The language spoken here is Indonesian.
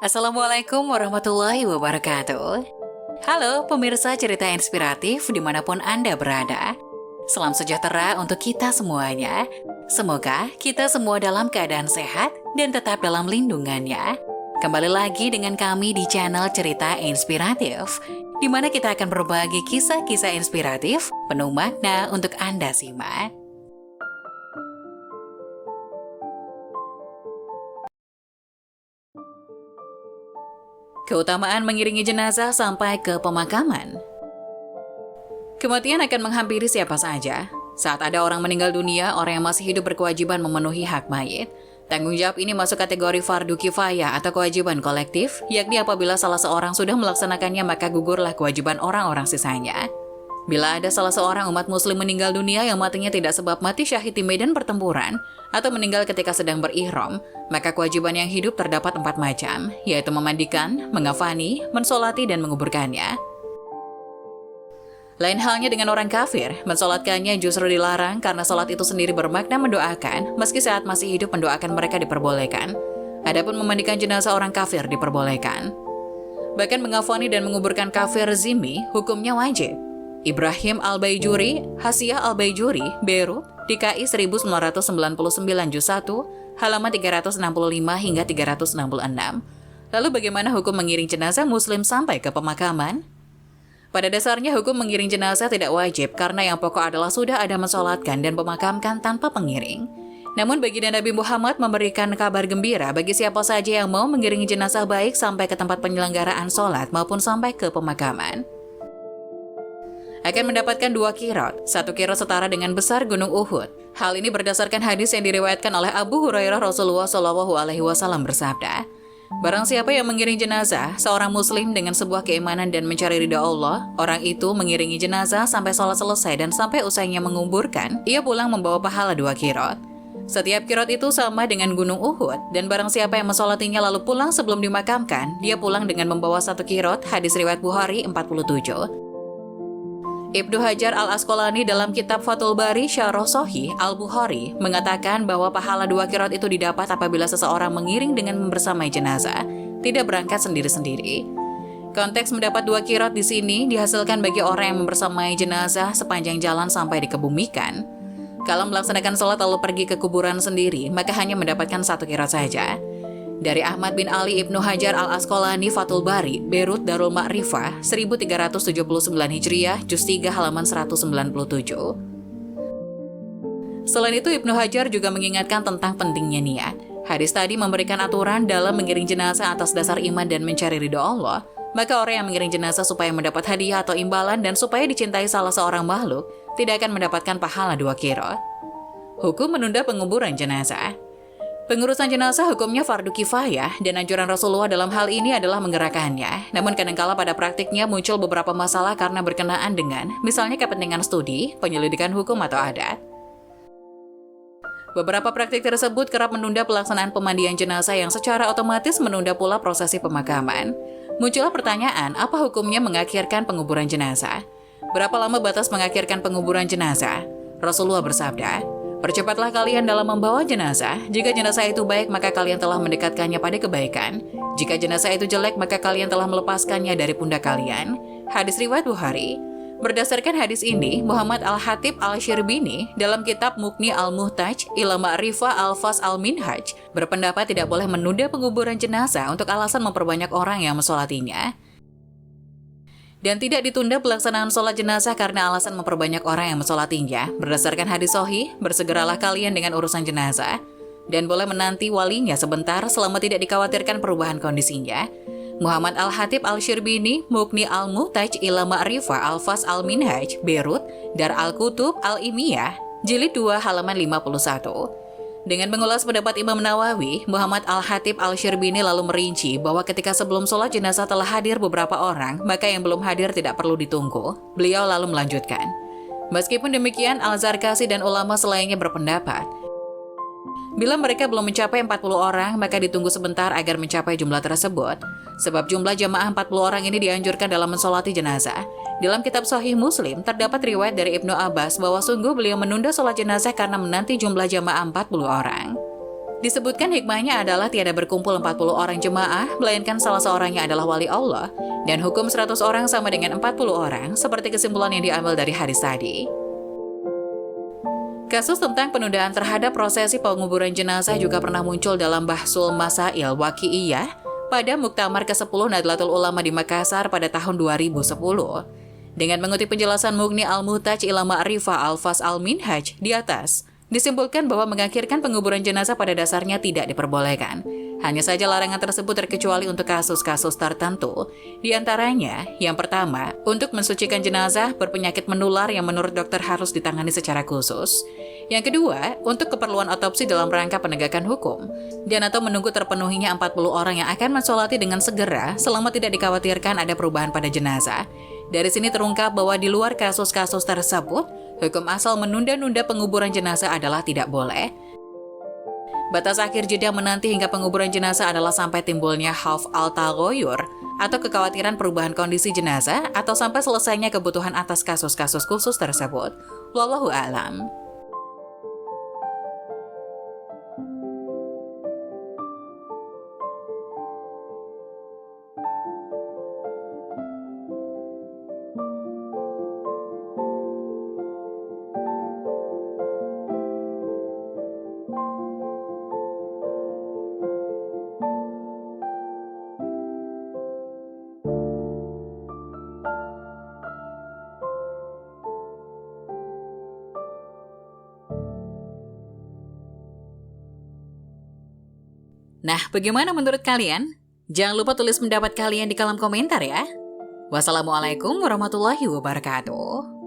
Assalamualaikum warahmatullahi wabarakatuh. Halo pemirsa cerita inspiratif dimanapun Anda berada. Salam sejahtera untuk kita semuanya. Semoga kita semua dalam keadaan sehat dan tetap dalam lindungannya. Kembali lagi dengan kami di channel Cerita Inspiratif, di mana kita akan berbagi kisah-kisah inspiratif penuh makna untuk Anda simak. Keutamaan mengiringi jenazah sampai ke pemakaman. Kematian akan menghampiri siapa saja. Saat ada orang meninggal dunia, orang yang masih hidup berkewajiban memenuhi hak mayit. Tanggung jawab ini masuk kategori fardu kifayah atau kewajiban kolektif, yakni apabila salah seorang sudah melaksanakannya maka gugurlah kewajiban orang-orang sisanya. Bila ada salah seorang umat muslim meninggal dunia yang matinya tidak sebab mati syahid di medan pertempuran atau meninggal ketika sedang berihram, maka kewajiban yang hidup terdapat 4 macam, yaitu memandikan, mengafani, mensolati, dan menguburkannya. Lain halnya dengan orang kafir, mensolatkannya justru dilarang karena solat itu sendiri bermakna mendoakan, meski saat masih hidup mendoakan mereka diperbolehkan. Adapun memandikan jenazah orang kafir diperbolehkan. Bahkan mengafani dan menguburkan kafir zimmi, hukumnya wajib. Ibrahim Al-Baijuri, Hasyiah Al-Baijuri, Beirut, DKI 1999 Juz 1, halaman 365 hingga 366. Lalu bagaimana hukum mengiring jenazah muslim sampai ke pemakaman? Pada dasarnya hukum mengiring jenazah tidak wajib karena yang pokok adalah sudah ada mensolatkan dan memakamkan tanpa pengiring. Namun baginda Nabi Muhammad memberikan kabar gembira bagi siapa saja yang mau mengiringi jenazah baik sampai ke tempat penyelenggaraan sholat maupun sampai ke pemakaman. Akan mendapatkan 2 kirot, 1 kirot setara dengan besar gunung Uhud. Hal ini berdasarkan hadis yang diriwayatkan oleh Abu Hurairah. Rasulullah SAW bersabda, barang siapa yang mengiring jenazah, seorang muslim dengan sebuah keimanan dan mencari ridha Allah, orang itu mengiringi jenazah sampai sholat selesai dan sampai usainya menguburkan, ia pulang membawa pahala 2 kirot. Setiap kirot itu sama dengan gunung Uhud, dan barang siapa yang mensolatinya lalu pulang sebelum dimakamkan, dia pulang dengan membawa 1 kirot, hadis riwayat Bukhari 47. Ibnu Hajar Al-Asqalani dalam kitab Fathul Bari Syarah Sahih Al-Bukhari mengatakan bahwa pahala 2 kirot itu didapat apabila seseorang mengiring dengan membersamai jenazah, tidak berangkat sendiri-sendiri. Konteks mendapat 2 kirot di sini dihasilkan bagi orang yang membersamai jenazah sepanjang jalan sampai dikebumikan. Kalau melaksanakan sholat lalu pergi ke kuburan sendiri, maka hanya mendapatkan 1 kirot saja. Dari Ahmad bin Ali Ibnu Hajar Al-Asqalani Fathul Bari, Beirut Darul Ma'rifah, 1379 Hijriah, Juz 3 halaman 197. Selain itu, Ibnu Hajar juga mengingatkan tentang pentingnya niat. Hadis tadi memberikan aturan dalam mengiring jenazah atas dasar iman dan mencari ridha Allah. Maka orang yang mengiring jenazah supaya mendapat hadiah atau imbalan dan supaya dicintai salah seorang makhluk, tidak akan mendapatkan pahala 2 kirot. Hukum menunda penguburan jenazah. Pengurusan jenazah hukumnya fardu kifayah dan anjuran Rasulullah dalam hal ini adalah menggerakkannya. Namun kadangkala pada praktiknya muncul beberapa masalah karena berkenaan dengan misalnya kepentingan studi, penyelidikan hukum atau adat. Beberapa praktik tersebut kerap menunda pelaksanaan pemandian jenazah yang secara otomatis menunda pula prosesi pemakaman. Muncullah pertanyaan, apa hukumnya mengakhirkan penguburan jenazah? Berapa lama batas mengakhirkan penguburan jenazah? Rasulullah bersabda, percepatlah kalian dalam membawa jenazah. Jika jenazah itu baik, maka kalian telah mendekatkannya pada kebaikan. Jika jenazah itu jelek, maka kalian telah melepaskannya dari pundak kalian. Hadis riwayat Bukhari. Berdasarkan hadis ini, Muhammad Al-Hatib Al-Syirbini dalam kitab Mughni Al-Muhtaj ila Ma'rifah Al-Fas Al-Minhaj berpendapat tidak boleh menunda penguburan jenazah untuk alasan memperbanyak orang yang mensolatinya. Dan tidak ditunda pelaksanaan sholat jenazah karena alasan memperbanyak orang yang mensolatinya. Berdasarkan hadis sahih, bersegeralah kalian dengan urusan jenazah. Dan boleh menanti walinya sebentar selama tidak dikhawatirkan perubahan kondisinya. Muhammad Al-Hatib Al-Syirbini, Mughni Al-Muhtaj ila Ma'rifah Al-Fas Al-Minhaj, Beirut, Dar Al-Kutub Al-Imiyah, Jilid 2 halaman 51. Dengan mengulas pendapat Imam Nawawi, Muhammad Al-Hatib Al-Syirbini lalu merinci bahwa ketika sebelum sholat jenazah telah hadir beberapa orang, maka yang belum hadir tidak perlu ditunggu. Beliau lalu melanjutkan, meskipun demikian, Al-Zarkasi dan ulama selainnya berpendapat, bila mereka belum mencapai 40 orang, maka ditunggu sebentar agar mencapai jumlah tersebut. Sebab jumlah jamaah 40 orang ini dianjurkan dalam mensolati jenazah. Dalam kitab Sahih Muslim, terdapat riwayat dari Ibnu Abbas bahwa sungguh beliau menunda sholat jenazah karena menanti jumlah jamaah 40 orang. Disebutkan hikmahnya adalah tiada berkumpul 40 orang jemaah, melainkan salah seorangnya adalah wali Allah, dan hukum 100 orang sama dengan 40 orang, seperti kesimpulan yang diambil dari hadis tadi. Kasus tentang penundaan terhadap prosesi penguburan jenazah juga pernah muncul dalam Bahsul Masail Waqi'iyah pada Muktamar ke-10 Nahdlatul Ulama di Makassar pada tahun 2010. Dengan mengutip penjelasan Mughni Al-Muhtaj ila Ma'rifah Al-Fas Al-Minhaj di atas, disimpulkan bahwa mengakhirkan penguburan jenazah pada dasarnya tidak diperbolehkan. Hanya saja larangan tersebut terkecuali untuk kasus-kasus tertentu. Di antaranya, yang pertama, untuk mensucikan jenazah berpenyakit menular yang menurut dokter harus ditangani secara khusus. Yang kedua, untuk keperluan otopsi dalam rangka penegakan hukum. Dan atau menunggu terpenuhinya 40 orang yang akan mensolati dengan segera selama tidak dikhawatirkan ada perubahan pada jenazah. Dari sini terungkap bahwa di luar kasus-kasus tersebut, hukum asal menunda-nunda penguburan jenazah adalah tidak boleh. Batas akhir jeda menanti hingga penguburan jenazah adalah sampai timbulnya khauf al-taghayyur atau kekhawatiran perubahan kondisi jenazah atau sampai selesainya kebutuhan atas kasus-kasus khusus tersebut. Wallahu a'lam. Nah, bagaimana menurut kalian? Jangan lupa tulis pendapat kalian di kolom komentar ya. Wassalamualaikum warahmatullahi wabarakatuh.